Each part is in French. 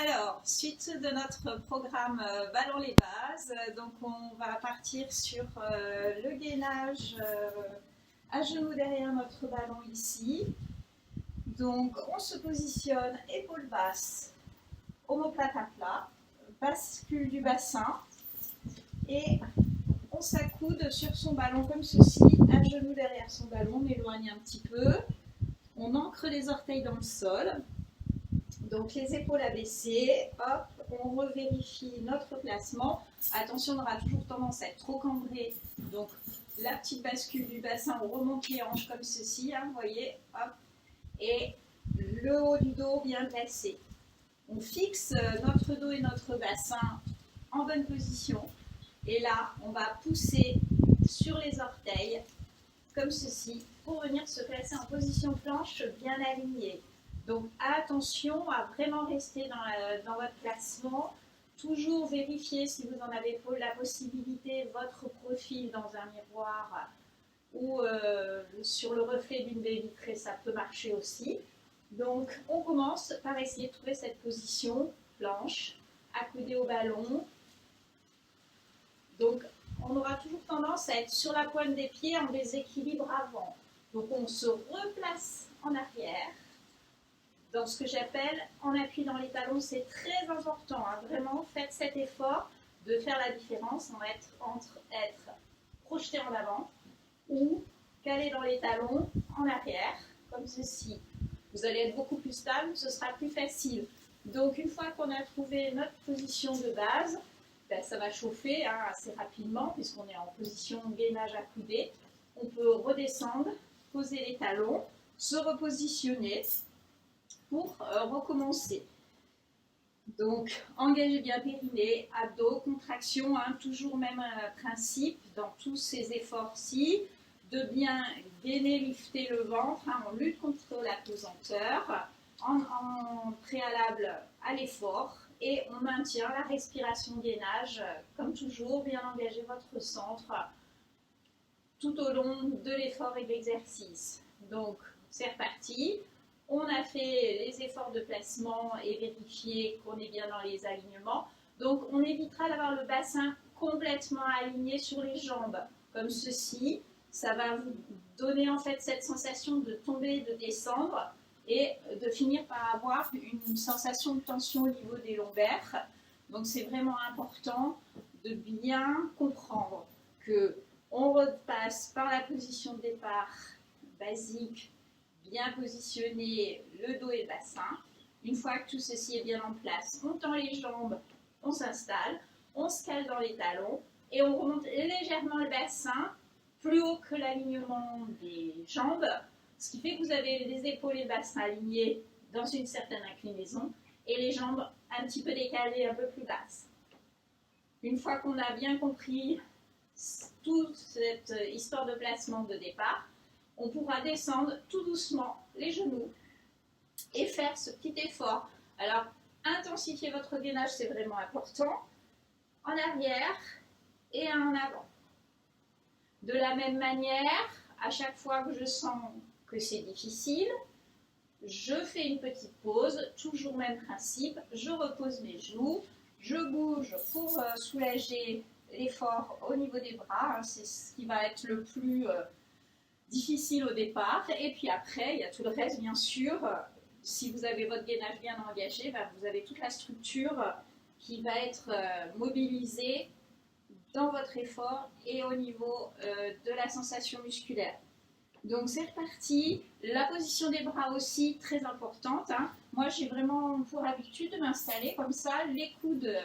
Alors, suite de notre programme Ballon les bases, donc on va partir sur le gainage à genoux derrière notre ballon ici. Donc on se positionne épaules basses, omoplate à plat, bascule du bassin et on s'accoude sur son ballon comme ceci, à genoux derrière son ballon, on éloigne un petit peu, on ancre les orteils dans le sol. Donc les épaules abaissées, hop, on revérifie notre placement. Attention, on aura toujours tendance à être trop cambré. Donc la petite bascule du bassin, on remonte les hanches comme ceci, hein, vous voyez, hop, et le haut du dos bien placé. On fixe notre dos et notre bassin en bonne position. Et là, on va pousser sur les orteils, comme ceci, pour venir se placer en position planche bien alignée. Donc attention à vraiment rester dans votre placement. Toujours vérifier si vous en avez la possibilité, votre profil dans un miroir ou sur le reflet d'une baie vitrée, ça peut marcher aussi. Donc on commence par essayer de trouver cette position planche, accoudé au ballon. Donc on aura toujours tendance à être sur la pointe des pieds en déséquilibre avant. Donc on se replace en arrière. Dans ce que j'appelle en appui dans les talons, c'est très important. Hein. Vraiment, faites cet effort de faire la différence entre être projeté en avant ou calé dans les talons en arrière, comme ceci. Vous allez être beaucoup plus stable, ce sera plus facile. Donc, une fois qu'on a trouvé notre position de base, ben, ça va chauffer hein, assez rapidement puisqu'on est en position gainage accoudé. On peut redescendre, poser les talons, se repositionner pour recommencer. Donc, engagez bien périnée, abdos, contraction, hein, toujours même principe dans tous ces efforts-ci, de bien gainer, lifter le ventre, hein, on lutte contre la pesanteur, en préalable à l'effort, et on maintient la respiration gainage, comme toujours, bien engager votre centre tout au long de l'effort et de l'exercice. Donc, c'est reparti. On a fait les efforts de placement et vérifié qu'on est bien dans les alignements. Donc, on évitera d'avoir le bassin complètement aligné sur les jambes, comme ceci. Ça va vous donner en fait cette sensation de tomber, de descendre et de finir par avoir une sensation de tension au niveau des lombaires. Donc, c'est vraiment important de bien comprendre qu'on repasse par la position de départ basique, bien positionner le dos et le bassin. Une fois que tout ceci est bien en place, on tend les jambes, on s'installe, on se cale dans les talons et on remonte légèrement le bassin plus haut que l'alignement des jambes, ce qui fait que vous avez les épaules et le bassin alignés dans une certaine inclinaison et les jambes un petit peu décalées, un peu plus basses. Une fois qu'on a bien compris toute cette histoire de placement de départ, on pourra descendre tout doucement les genoux et faire ce petit effort. Alors, intensifier votre gainage, c'est vraiment important. En arrière et en avant. De la même manière, à chaque fois que je sens que c'est difficile, je fais une petite pause, toujours même principe, je repose mes genoux, je bouge pour soulager l'effort au niveau des bras, hein, c'est ce qui va être le plus difficile au départ, et puis après, il y a tout le reste, bien sûr. Si vous avez votre gainage bien engagé, ben, vous avez toute la structure qui va être mobilisée dans votre effort et au niveau de la sensation musculaire. Donc c'est reparti. La position des bras aussi, très importante. Hein. Moi, j'ai vraiment pour habitude de m'installer comme ça, les coudes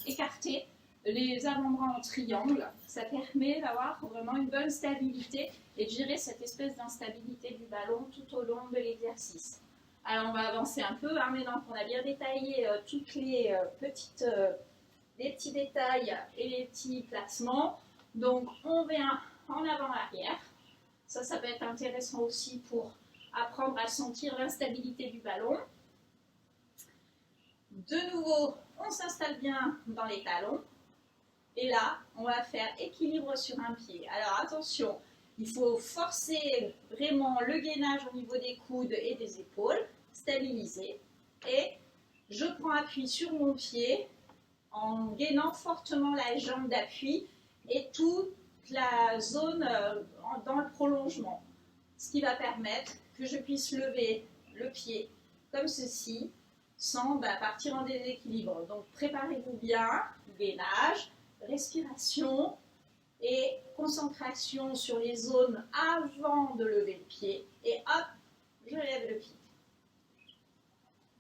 écartés, les avant-bras en triangle. Ça permet d'avoir vraiment une bonne stabilité et de gérer cette espèce d'instabilité du ballon tout au long de l'exercice. Alors, on va avancer un peu. Hein, maintenant qu'on a bien détaillé toutes les petits détails et les petits placements. Donc, on vient en avant-arrière. Ça peut être intéressant aussi pour apprendre à sentir l'instabilité du ballon. De nouveau, on s'installe bien dans les talons. Et là, on va faire équilibre sur un pied. Alors attention, il faut forcer vraiment le gainage au niveau des coudes et des épaules, stabiliser. Et Je prends appui sur mon pied en gainant fortement la jambe d'appui et toute la zone dans le prolongement. Ce qui va permettre que je puisse lever le pied comme ceci sans partir en déséquilibre. Donc préparez-vous bien, gainage, respiration et concentration sur les zones avant de lever le pied. Et hop, je lève le pied.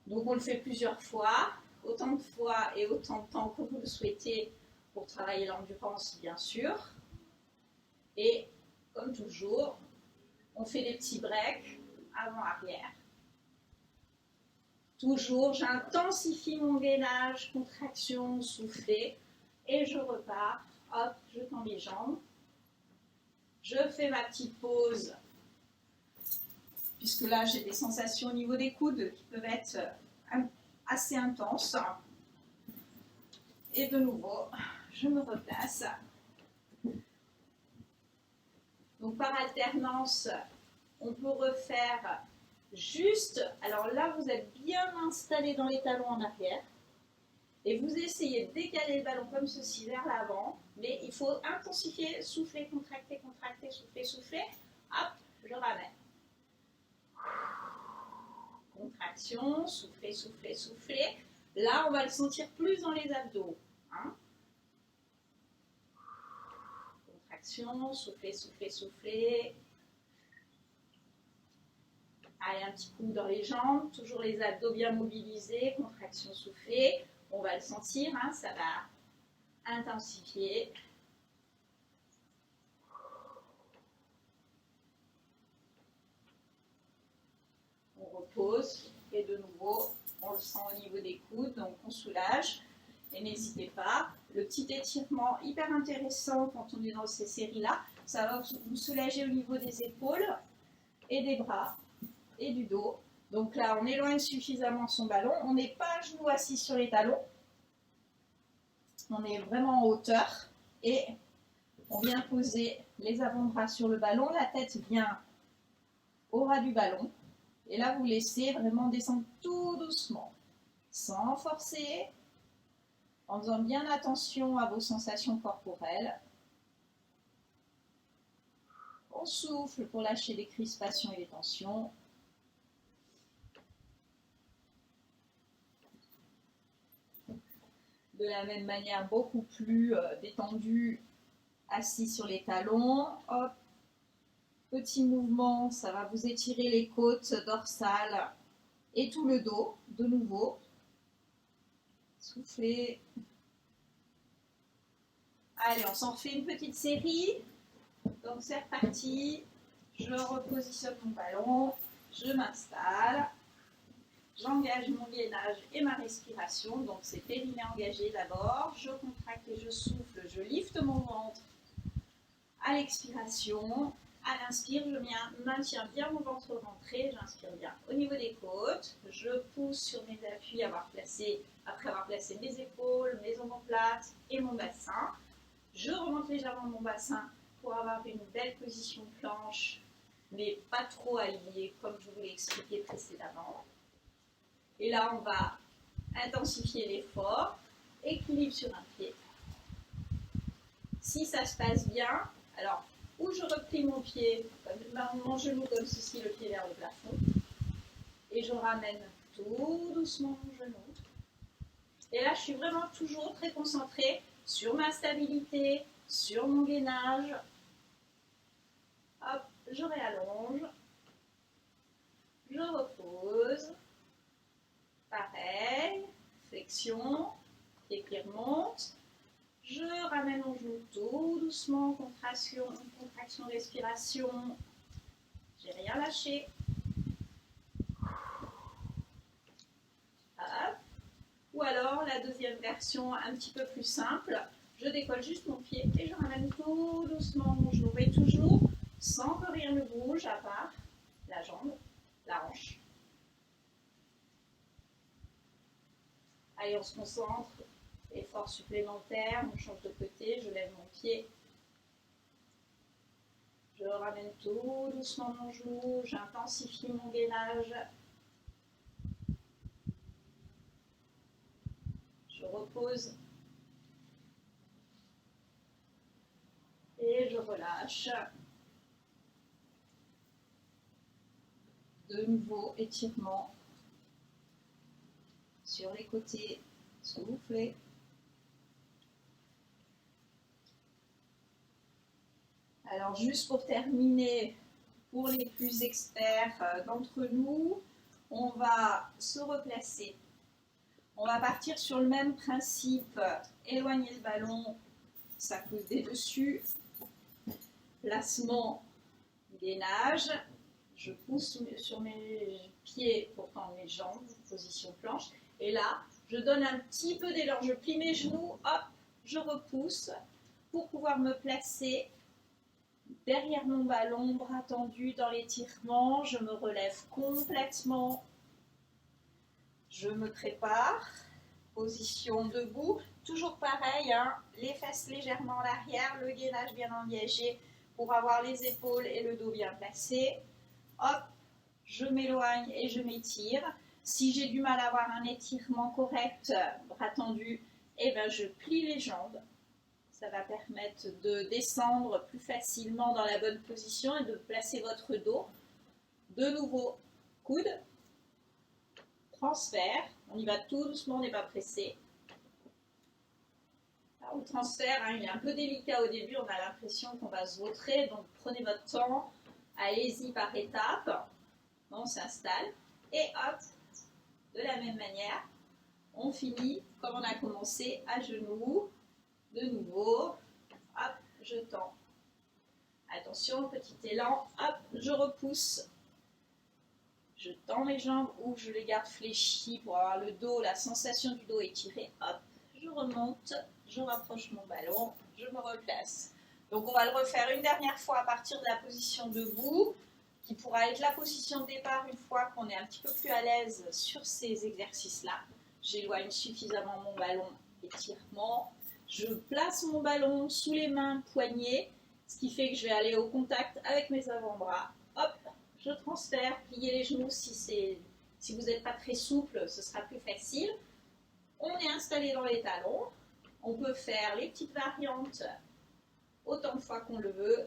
Donc on le fait plusieurs fois, autant de fois et autant de temps que vous le souhaitez pour travailler l'endurance bien sûr. Et comme toujours, on fait des petits breaks avant-arrière. Toujours, j'intensifie mon gainage, contraction, souffler, et je repars. Hop, je tends les jambes. Je fais ma petite pause, puisque là j'ai des sensations au niveau des coudes qui peuvent être assez intenses. Et de nouveau, je me replace. Donc par alternance, on peut refaire juste, alors là vous êtes bien installé dans les talons en arrière et vous essayez de décaler le ballon comme ceci vers l'avant, mais il faut intensifier, souffler, contracter, contracter, souffler, souffler. Hop, je ramène. Contraction, souffler, souffler, souffler. Là, on va le sentir plus dans les abdos. Hein. Contraction, souffler, souffler, souffler. Allez, un petit coup dans les jambes, toujours les abdos bien mobilisés, contraction, souffler. On va le sentir, hein, ça va intensifier. On repose et de nouveau, on le sent au niveau des coudes, donc on soulage. Et n'hésitez pas, le petit étirement hyper intéressant quand on est dans ces séries-là, ça va vous soulager au niveau des épaules et des bras et du dos. Donc là, on éloigne suffisamment son ballon. On n'est pas à genoux assis sur les talons. On est vraiment en hauteur et on vient poser les avant-bras sur le ballon. La tête vient au ras du ballon. Et là, vous laissez vraiment descendre tout doucement, sans forcer, en faisant bien attention à vos sensations corporelles. On souffle pour lâcher les crispations et les tensions. De la même manière, beaucoup plus détendu, assis sur les talons. Hop, petit mouvement, ça va vous étirer les côtes dorsales et tout le dos, de nouveau. Soufflez. Allez, on s'en fait une petite série. Donc c'est reparti. Je repositionne mon ballon, je m'installe. J'engage mon gainage et ma respiration, donc c'est périnée engagé d'abord. Je contracte et je souffle, je lifte mon ventre à l'expiration. À l'inspire, je maintiens bien mon ventre rentré, j'inspire bien au niveau des côtes. Je pousse sur mes appuis après avoir placé mes épaules, mes omoplates et mon bassin. Je remonte légèrement mon bassin pour avoir une belle position planche, mais pas trop alignée comme je vous l'ai expliqué précédemment. Et là, on va intensifier l'effort, équilibre sur un pied. Si ça se passe bien, alors, où je replie mon pied, mon genou comme ceci, le pied vers le plafond, et je ramène tout doucement mon genou. Et là, je suis vraiment toujours très concentrée sur ma stabilité, sur mon gainage. Hop, je réallonge, je repose. Pareil, flexion, pied qui remonte. Je ramène mon genou tout doucement, contraction, respiration. J'ai rien lâché. Hop. Ou alors la deuxième version un petit peu plus simple. Je décolle juste mon pied et je ramène tout doucement mon genou. Mais toujours sans que rien ne bouge à part la jambe, la hanche. Allez, on se concentre. Effort supplémentaire, on change de côté, je lève mon pied. Je ramène tout doucement mon genou, j'intensifie mon gainage. je repose et je relâche. De nouveau, étirement sur les côtés, soufflez. Alors juste pour terminer, pour les plus experts d'entre nous, on va se replacer. On va partir sur le même principe, éloigner le ballon, s'accouder dessus, placement, gainage. Je pousse sur mes pieds pour tendre mes jambes, position planche. Et là, je donne un petit peu d'élan. Je plie mes genoux, hop, je repousse pour pouvoir me placer derrière mon ballon, bras tendus dans l'étirement. Je me relève complètement. Je me prépare. Position debout. Toujours pareil, hein, les fesses légèrement en arrière, le gainage bien engagé pour avoir les épaules et le dos bien placés. Hop, je m'éloigne et je m'étire. Si j'ai du mal à avoir un étirement correct, bras tendus, eh ben je plie les jambes. Ça va permettre de descendre plus facilement dans la bonne position et de placer votre dos. De nouveau, coude, transfert. On y va tout doucement, on n'est pas pressé. Alors, le transfert, hein, il est un peu délicat au début, on a l'impression qu'on va se vautrer, donc prenez votre temps. Allez-y par étapes, on s'installe et hop, de la même manière, on finit comme on a commencé à genoux, de nouveau, hop, je tends. Attention, petit élan, hop, je repousse, je tends mes jambes ou je les garde fléchies pour avoir le dos, la sensation du dos étiré, hop, je remonte, je rapproche mon ballon, je me replace. Donc on va le refaire une dernière fois à partir de la position debout, qui pourra être la position de départ une fois qu'on est un petit peu plus à l'aise sur ces exercices-là. J'éloigne suffisamment mon ballon, étirement. Je place mon ballon sous les mains, poignets, ce qui fait que je vais aller au contact avec mes avant-bras. Hop, je transfère, pliez les genoux si vous n'êtes pas très souple, ce sera plus facile. On est installé dans les talons. On peut faire les petites variantes autant de fois qu'on le veut.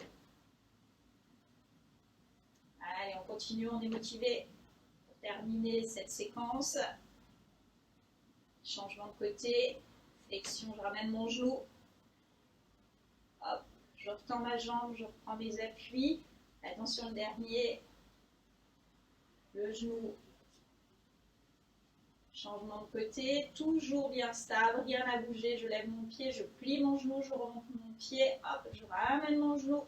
Allez, on continue, on est motivé pour terminer cette séquence. Changement de côté, flexion, je ramène mon genou. Hop, je retends ma jambe, je reprends mes appuis. Attention, le dernier. Le genou. Changement de côté, toujours bien stable, rien à bouger. Je lève mon pied, je plie mon genou, je remonte mon pied. Hop, je ramène mon genou.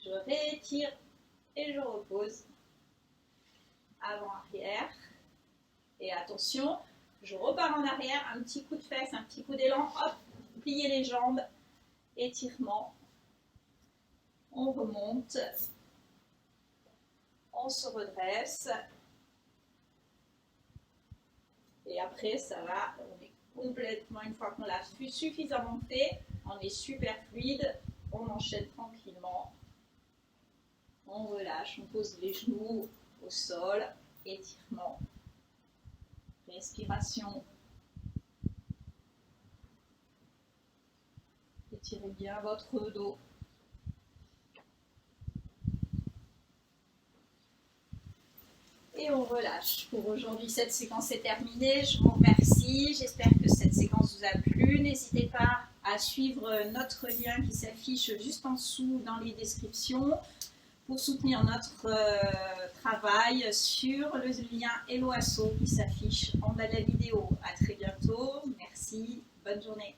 Je réétire et je repose. Avant-arrière. Et attention, je repars en arrière, un petit coup de fesse, un petit coup d'élan, hop, pliez les jambes, étirement, on remonte, on se redresse, et après ça va, on est complètement, une fois qu'on l'a suffisamment fait, on est super fluide, on enchaîne tranquillement, on relâche, on pose les genoux au sol, étirement. Respiration. Étirez bien votre dos. Et on relâche. Pour aujourd'hui, cette séquence est terminée. Je vous remercie. J'espère que cette séquence vous a plu. N'hésitez pas à suivre notre lien qui s'affiche juste en dessous dans les descriptions pour soutenir notre travail sur le lien Hello Asso qui s'affiche en bas de la vidéo. À très bientôt. Merci. Bonne journée.